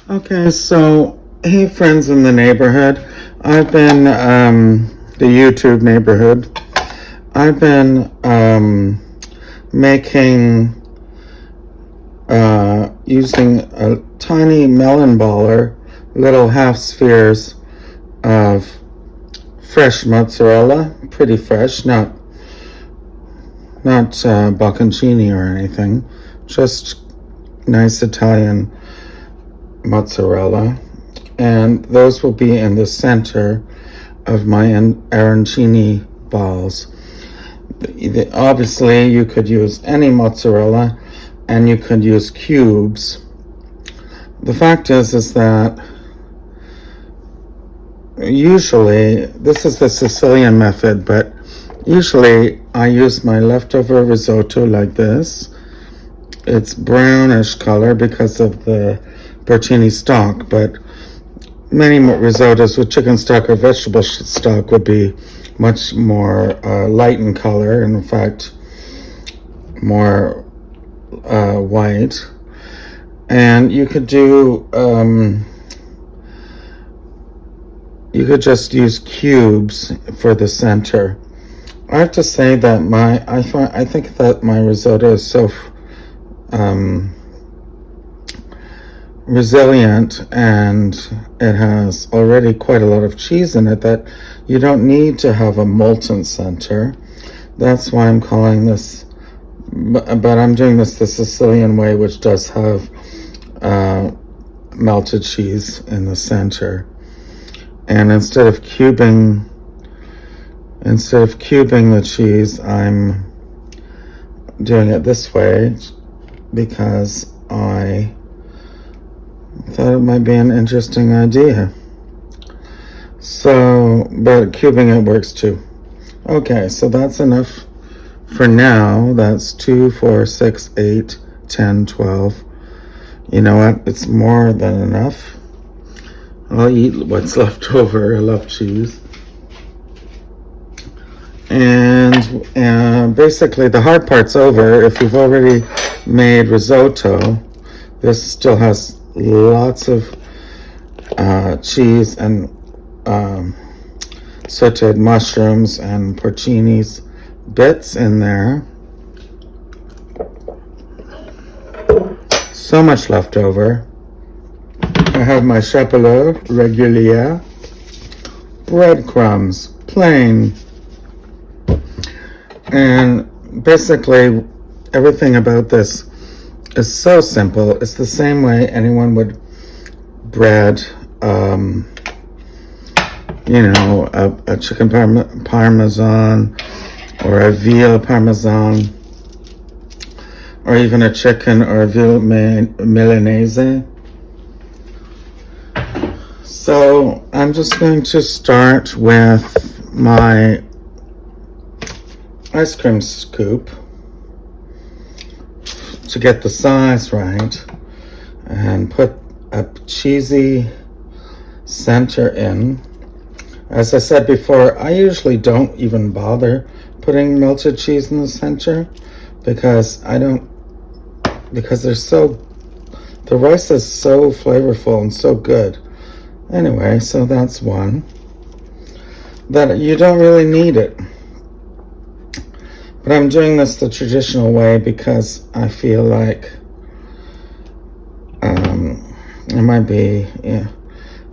Okay, so hey, friends in the neighborhood. I've been the YouTube neighborhood. I've been making using a tiny melon baller, little half spheres of fresh mozzarella, pretty fresh, not bocconcini or anything, just nice Italian mozzarella, and those will be in the center of my arancini balls. Obviously, you could use any mozzarella, and you could use cubes. The fact is that usually, this is the Sicilian method, but usually I use my leftover risotto like this. It's brownish color because of the porcini stock, but many more risottos with chicken stock or vegetable stock would be much more light in color, and in fact more white. And you could do you could just use cubes for the center. I have to say that I think that my risotto is so resilient, and it has already quite a lot of cheese in it, that you don't need to have a molten center. That's why I'm calling this, but I'm doing this the Sicilian way, which does have melted cheese in the center. And instead of cubing the cheese, I'm doing it this way because I thought it might be an interesting idea. So, but cubing it works too. Okay, so that's enough for now. That's 2, 4, 6, 8, 10, 12. You know what? It's more than enough. I'll eat what's left over. I love cheese. And basically the hard part's over. If you've already made risotto, this still has lots of cheese and sauteed mushrooms and porcini's bits in there. So much left over. I have my chapelure régulier, breadcrumbs, plain, and basically everything about this is so simple. It's the same way anyone would bread, a chicken parmesan or a veal parmesan, or even a chicken or a veal milanese. So I'm just going to start with my ice cream scoop to get the size right, and put a cheesy center in. As I said before, I usually don't even bother putting melted cheese in the center because the rice is so flavorful and so good. Anyway, so that's one. That you don't really need it. But I'm doing this the traditional way because I feel like it might be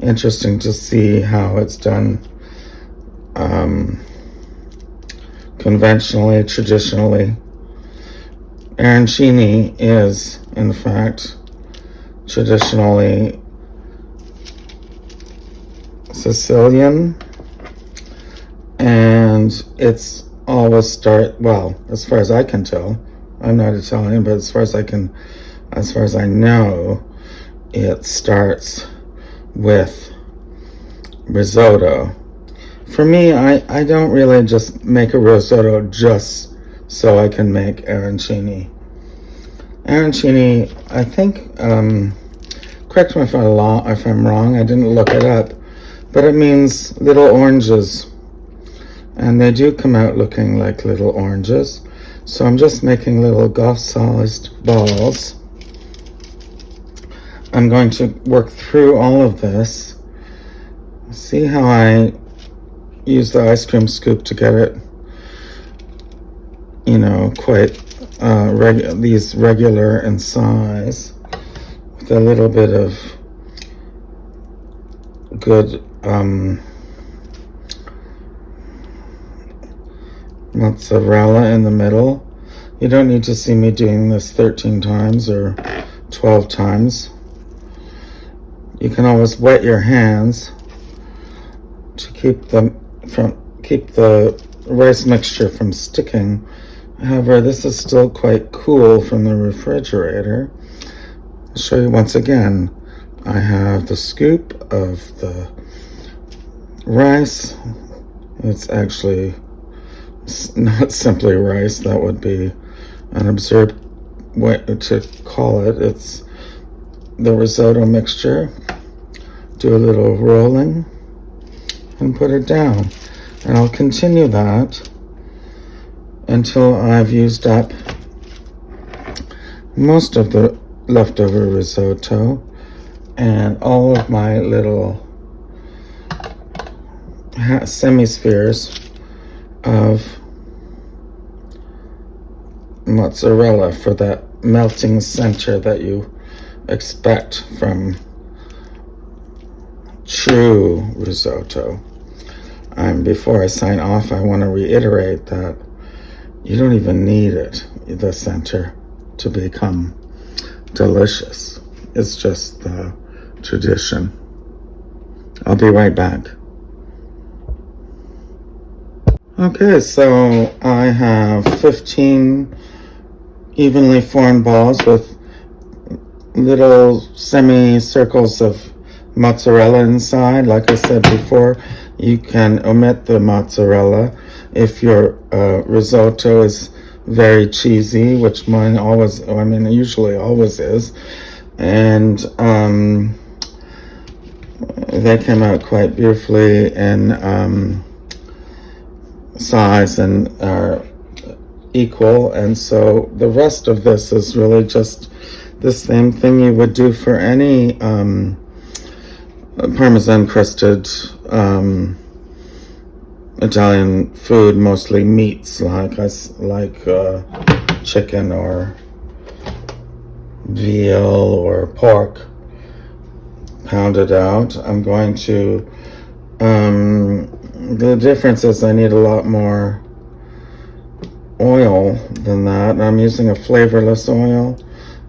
interesting to see how it's done conventionally, traditionally. Arancini is, in fact, traditionally Sicilian, and it's always as far as I can tell, I'm not Italian, but as far as I know, it starts with risotto. For me, I don't really just make a risotto just so I can make arancini. Arancini, I think, correct me if I'm wrong, I didn't look it up, but it means little oranges. And they do come out looking like little oranges. So I'm just making little golf-sized balls. I'm going to work through all of this. See how I use the ice cream scoop to get it, quite these regular in size, with a little bit of good mozzarella in the middle. You don't need to see me doing this 13 times or 12 times. You can always wet your hands to keep the rice mixture from sticking. However, this is still quite cool from the refrigerator. I'll show you once again. I have the scoop of the rice. It's actually not simply rice. That would be an absurd way to call it. It's the risotto mixture. Do a little rolling and put it down. And I'll continue that until I've used up most of the leftover risotto and all of my little semi-spheres of mozzarella for that melting center that you expect from true risotto. And before I sign off, I want to reiterate that you don't even need the center, to become delicious. It's just the tradition. I'll be right back. Okay, so I have 15 evenly formed balls with little semicircles of mozzarella inside. Like I said before, you can omit the mozzarella if your risotto is very cheesy, which usually always is. And they came out quite beautifully in size and are equal. And so the rest of this is really just the same thing you would do for any Parmesan crusted Italian food, mostly meats like chicken or veal or pork pounded out. I'm going to the difference is I need a lot more oil than that. I'm using a flavorless oil,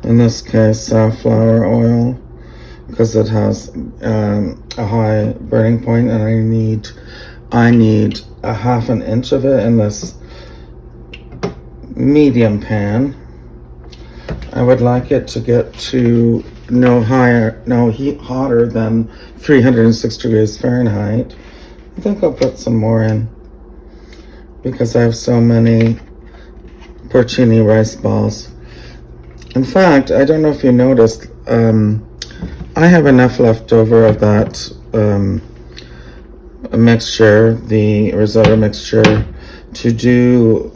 in this case safflower oil, because it has a high burning point, and I need a half an inch of it in this medium pan. I would like it to get to no hotter than 306 degrees Fahrenheit. I think I'll put some more in because I have so many porcini rice balls. In fact, I don't know if you noticed, I have enough left over of that mixture, the risotto mixture, to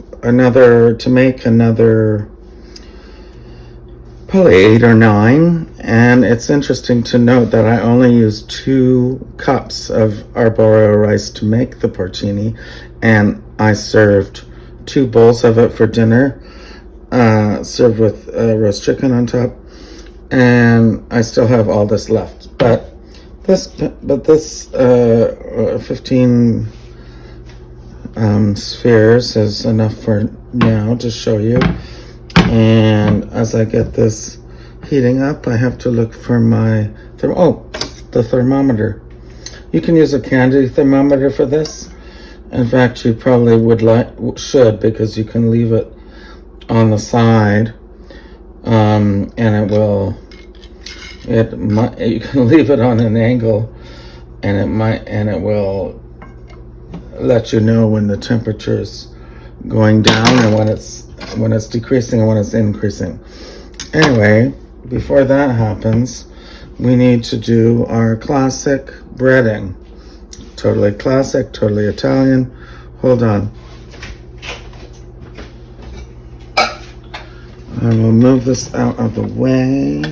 make another probably 8 or 9. And it's interesting to note that I only used 2 cups of arborio rice to make the porcini, and I served 2 bowls of it for dinner, served with roast chicken on top, and I still have all this left. But this 15 spheres is enough for now to show you. And as I get this heating up, I have to look for my the thermometer. You can use a candy thermometer for this. In fact, you probably should, because you can leave it on the side, and you can leave it on an angle, and it will let you know when the temperature is going down and when it's decreasing and when it's increasing. Anyway, before that happens, we need to do our classic breading. Totally classic, totally Italian. Hold on. I will move this out of the way.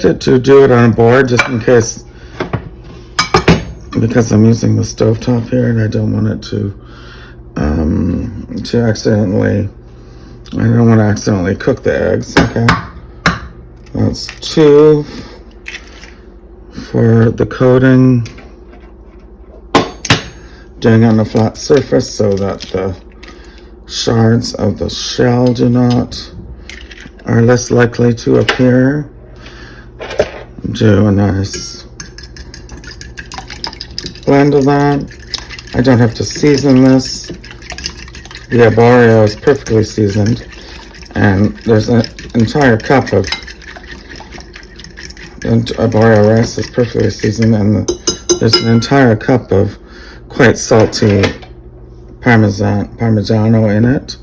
like to do it on a board just in case, because I'm using the stovetop here and I don't want it to accidentally, I don't want to accidentally cook the eggs. Okay, that's 2 for the coating, doing on a flat surface so that the shards of the shell are less likely to appear. Do a nice blend of that. I don't have to season this. The arborio is perfectly seasoned, and there's an entire cup of arborio rice is perfectly seasoned, and there's an entire cup of quite salty Parmigiano in it.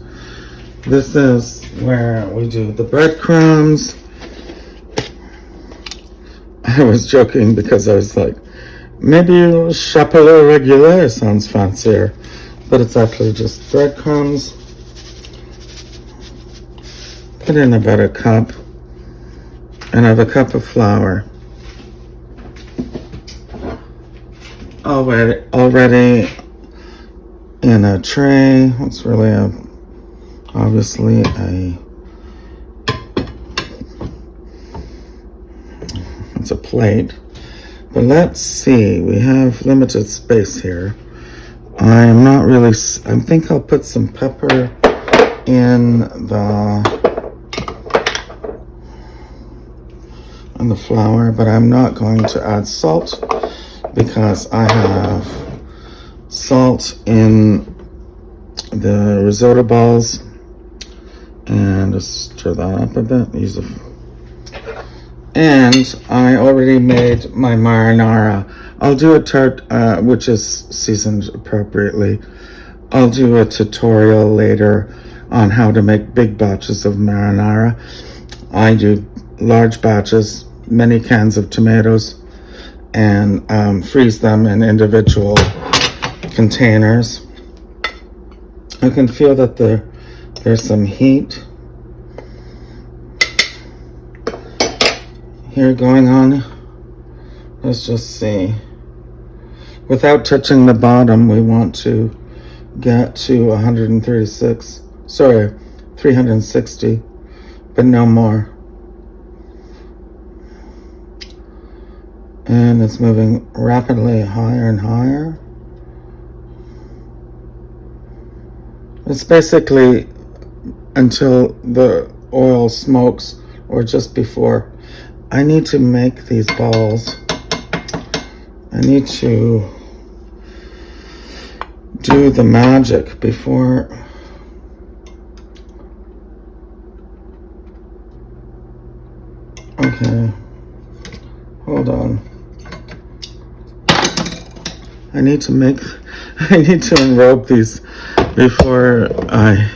This is where we do the breadcrumbs. I was joking because I was like, maybe chapelet regular sounds fancier, but it's actually just breadcrumbs. Put in about a cup, and I have a cup of flour already in a tray. It's really obviously it's a plate. But let's see, we have limited space here. I think I'll put some pepper in the flour, but I'm not going to add salt because I have salt in the risotto balls. And just stir that up a bit. And I already made my marinara. I'll do a tart, which is seasoned appropriately. I'll do a tutorial later on how to make big batches of marinara. I do large batches, many cans of tomatoes, and freeze them in individual containers. I can feel that there's some heat here going on. Let's just see. Without touching the bottom, we want to get to 360, but no more. And it's moving rapidly higher and higher. It's basically until the oil smokes or just before. I need to make these balls. I need to do the magic before. Okay, hold on. I need to enrobe these before I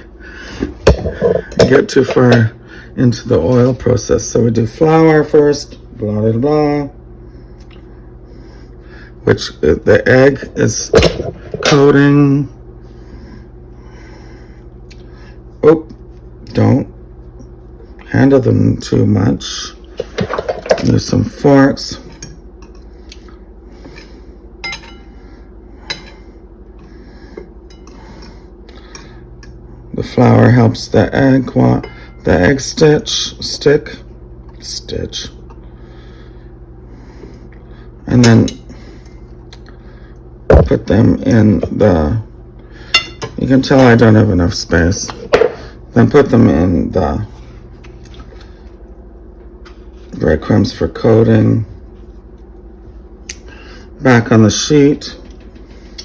get too far into the oil process. So we do flour first, blah, blah, blah, which the egg is coating. Oh, don't handle them too much. Use some forks. The flour helps the egg stick, and then put them in you can tell I don't have enough space. Then put them in the breadcrumbs for coating. Back on the sheet.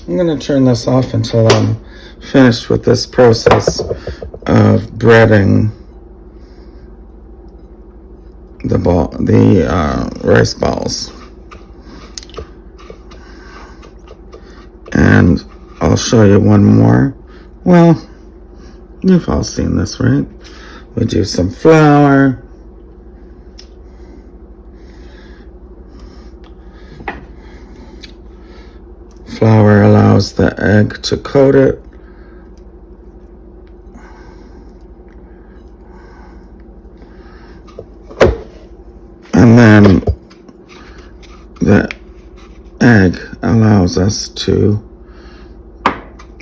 I'm going to turn this off until I'm finished with this process of breading the rice balls. And I'll show you one more. Well, you've all seen this, right? We do some flour. Flour allows the egg to coat it. And then the egg allows us to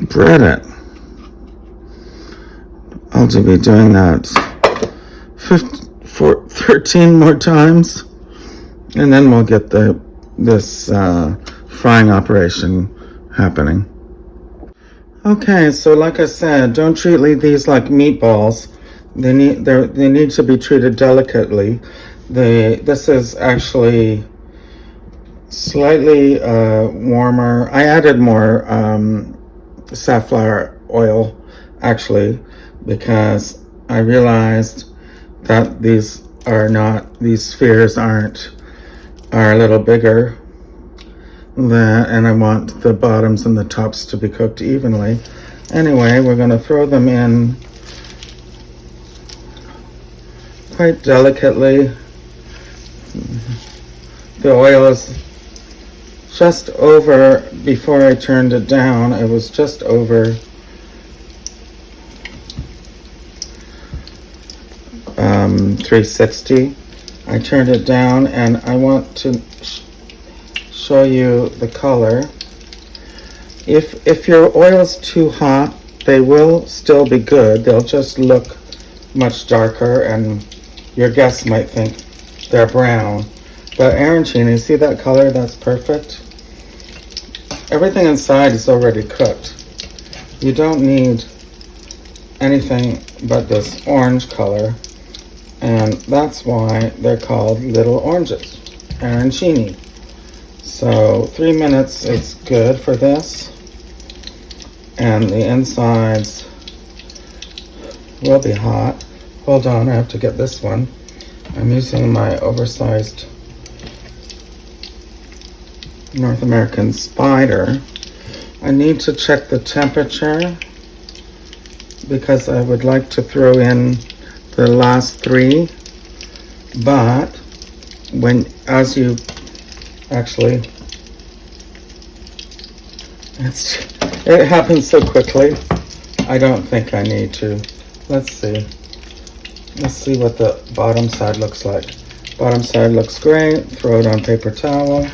bread it. I'll be doing that 13 more times, and then we'll get this frying operation happening. Okay, so like I said, don't treat these like meatballs. They need to be treated delicately. This is actually slightly warmer. I added more safflower oil actually, because I realized that these spheres are a little bigger and I want the bottoms and the tops to be cooked evenly. Anyway, we're going to throw them in quite delicately. The oil is just over, before I turned it down, it was just over 360. I turned it down, and I want to show you the color. If your oil is too hot, they will still be good. They'll just look much darker, and your guests might think they're brown. But arancini, see that color? That's perfect. Everything inside is already cooked. You don't need anything but this orange color, and that's why they're called little oranges, arancini. So 3 minutes is good for this, and the insides will be hot. Hold on, I have to get this one. I'm using my oversized North American Spider. I need to check the temperature because I would like to throw in the last 3, but it happens so quickly. I don't think I need to. Let's see what the bottom side looks like. Bottom side looks great. Throw it on paper towel.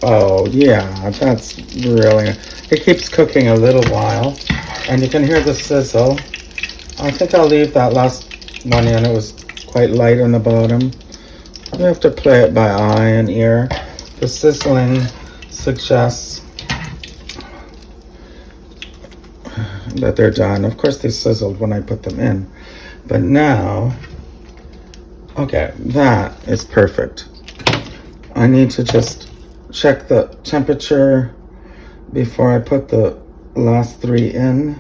Oh yeah, that's really, it keeps cooking a little while, and you can hear the sizzle. I think I'll leave that last one in. It was quite light on the bottom. You have to play it by eye and ear. The sizzling suggests that they're done. Of course they sizzled when I put them in, but now, okay, that is perfect. I need to just check the temperature before I put the last 3 in.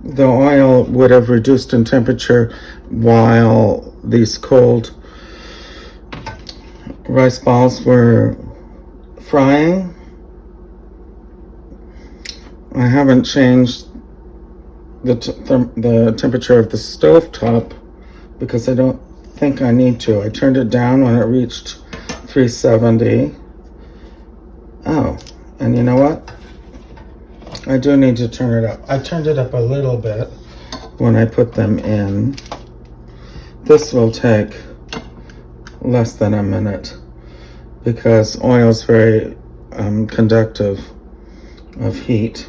The oil would have reduced in temperature while these cold rice balls were frying. I haven't changed the temperature of the stovetop because I don't think I need to. I turned it down when it reached 370. Oh, and you know what? I do need to turn it up. I turned it up a little bit when I put them in. This will take less than a minute because oil is very conductive of heat.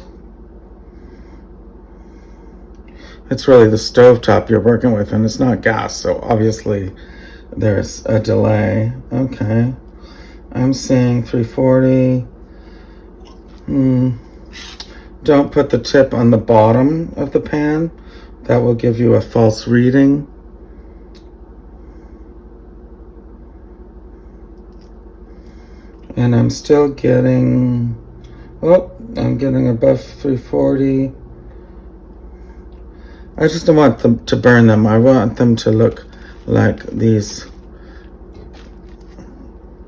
It's really the stovetop you're working with, and it's not gas, so obviously there's a delay. Okay, I'm seeing 340. Don't put the tip on the bottom of the pan. That will give you a false reading. And I'm still getting, I'm getting above 340. I just don't want them to burn them. I want them to look like these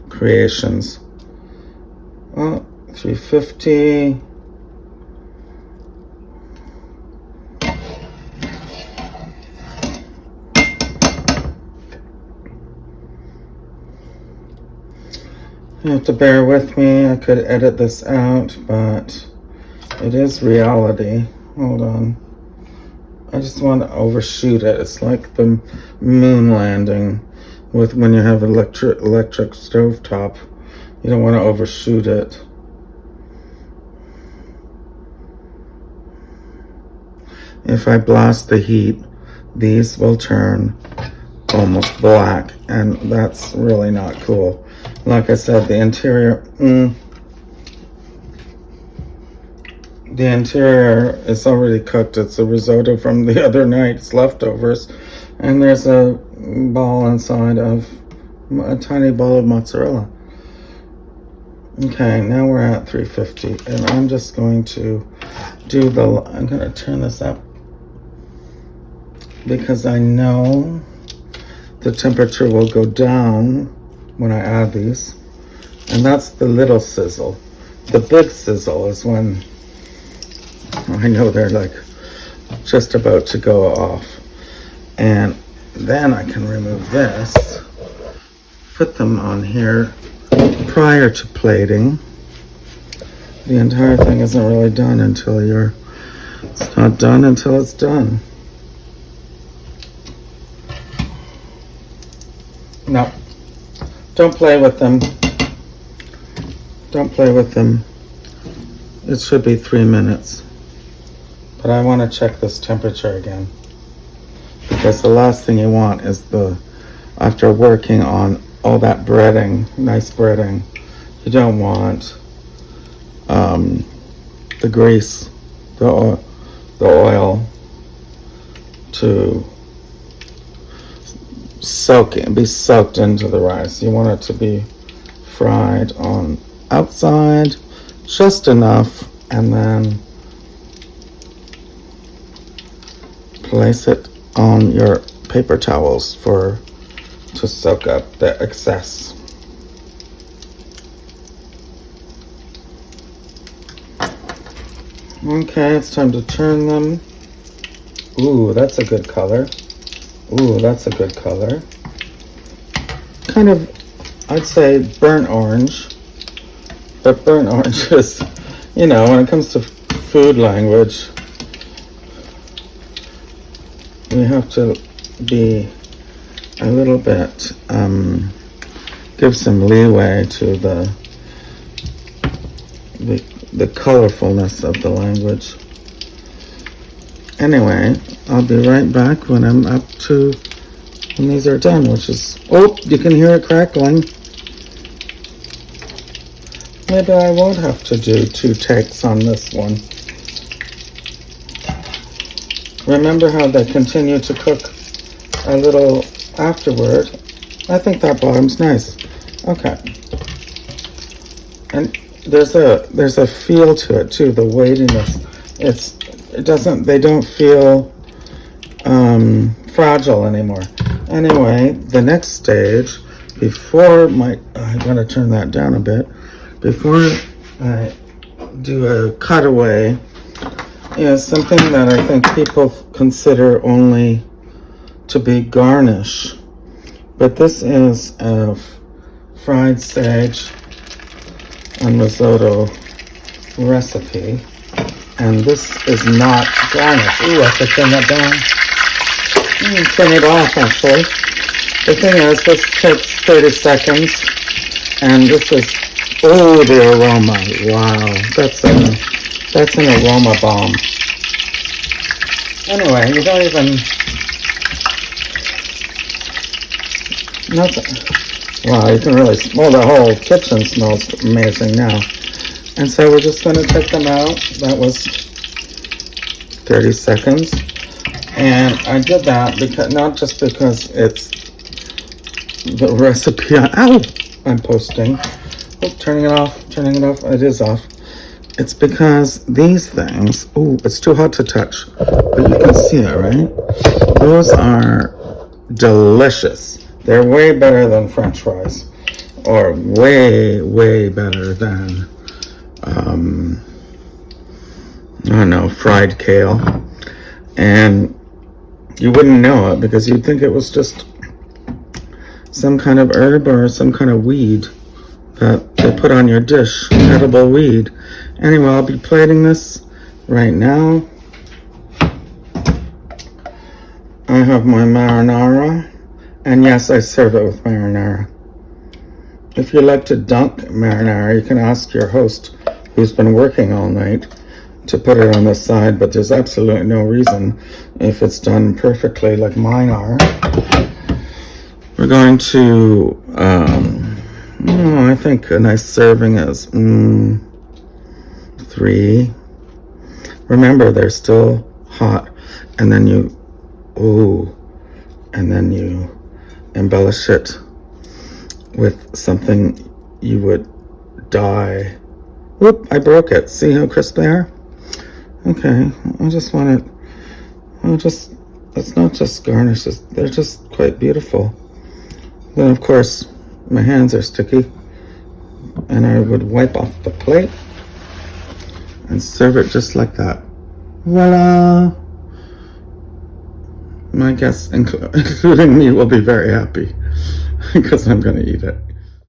creations. 350. You have to bear with me. I could edit this out, but it is reality. Hold on. I just want to overshoot it. It's like the moon landing with when you have electric stovetop. You don't want to overshoot it. If I blast the heat, these will turn almost black, and that's really not cool. Like I said, the interior is already cooked. It's a risotto from the other night's leftovers, and there's a ball inside of a tiny ball of mozzarella. Okay, now we're at 350, and I'm just going to I'm going to turn this up because I know the temperature will go down when I add these, and that's the little sizzle. The big sizzle is when I know they're like just about to go off, and then I can remove this, put them on here prior to plating. The entire thing isn't really done until it's not done until it's done. No, don't play with them. Don't play with them. It should be 3 minutes. But I want to check this temperature again. Because the last thing you want is after working on all that breading, nice breading, you don't want the grease, the oil to be soaked into the rice. You want it to be fried on outside just enough, and then place it on your paper towels to soak up the excess. Okay, it's time to turn them. Ooh, that's a good color. Ooh, that's a good color. Kind of, I'd say burnt orange. But burnt orange is, when it comes to food language, we have to be a little bit, give some leeway to the colorfulness of the language. Anyway, I'll be right back when these are done, which is, you can hear it crackling. Maybe I won't have to do 2 takes on this one. Remember how they continue to cook a little afterward? I think that bottom's nice. Okay. And there's a feel to it too, the weightiness. They don't feel fragile anymore. Anyway, the next stage, I'm gonna turn that down a bit, before I do a cutaway, is something that I think people consider only to be garnish. But this is a fried sage and risotto recipe. And this is not garnish. Ooh, I have to turn that down. Turn it off, actually. The thing is, this takes 30 seconds. And this is, the aroma. Wow, that's an aroma bomb. Anyway, you don't even, nothing. Wow, you can really smell, the whole kitchen smells amazing now. And so we're just going to take them out. That was 30 seconds. And I did that because, not just because it's the recipe I'm posting. Turning it off, it is off. It's because these things, it's too hot to touch, but you can see it, right? Those are delicious. They're way better than French fries, or way, way better than, fried kale. And you wouldn't know it because you'd think it was just some kind of herb or some kind of weed that they put on your dish, edible weed. Anyway, I'll be plating this right now. I have my marinara, and yes, I serve it with marinara. If you like to dunk marinara, you can ask your host, who's been working all night, to put it on the side, but there's absolutely no reason if it's done perfectly like mine are. We're going to, I think a nice serving is 3. Remember, they're still hot, and then you embellish it with something you would dye. Whoop, I broke it. See how crisp they are? Okay, I just want it, it's not just garnishes, they're just quite beautiful. Then of course, my hands are sticky, and I would wipe off the plate and serve it just like that. Voila! My guests, including me, will be very happy because I'm going to eat it.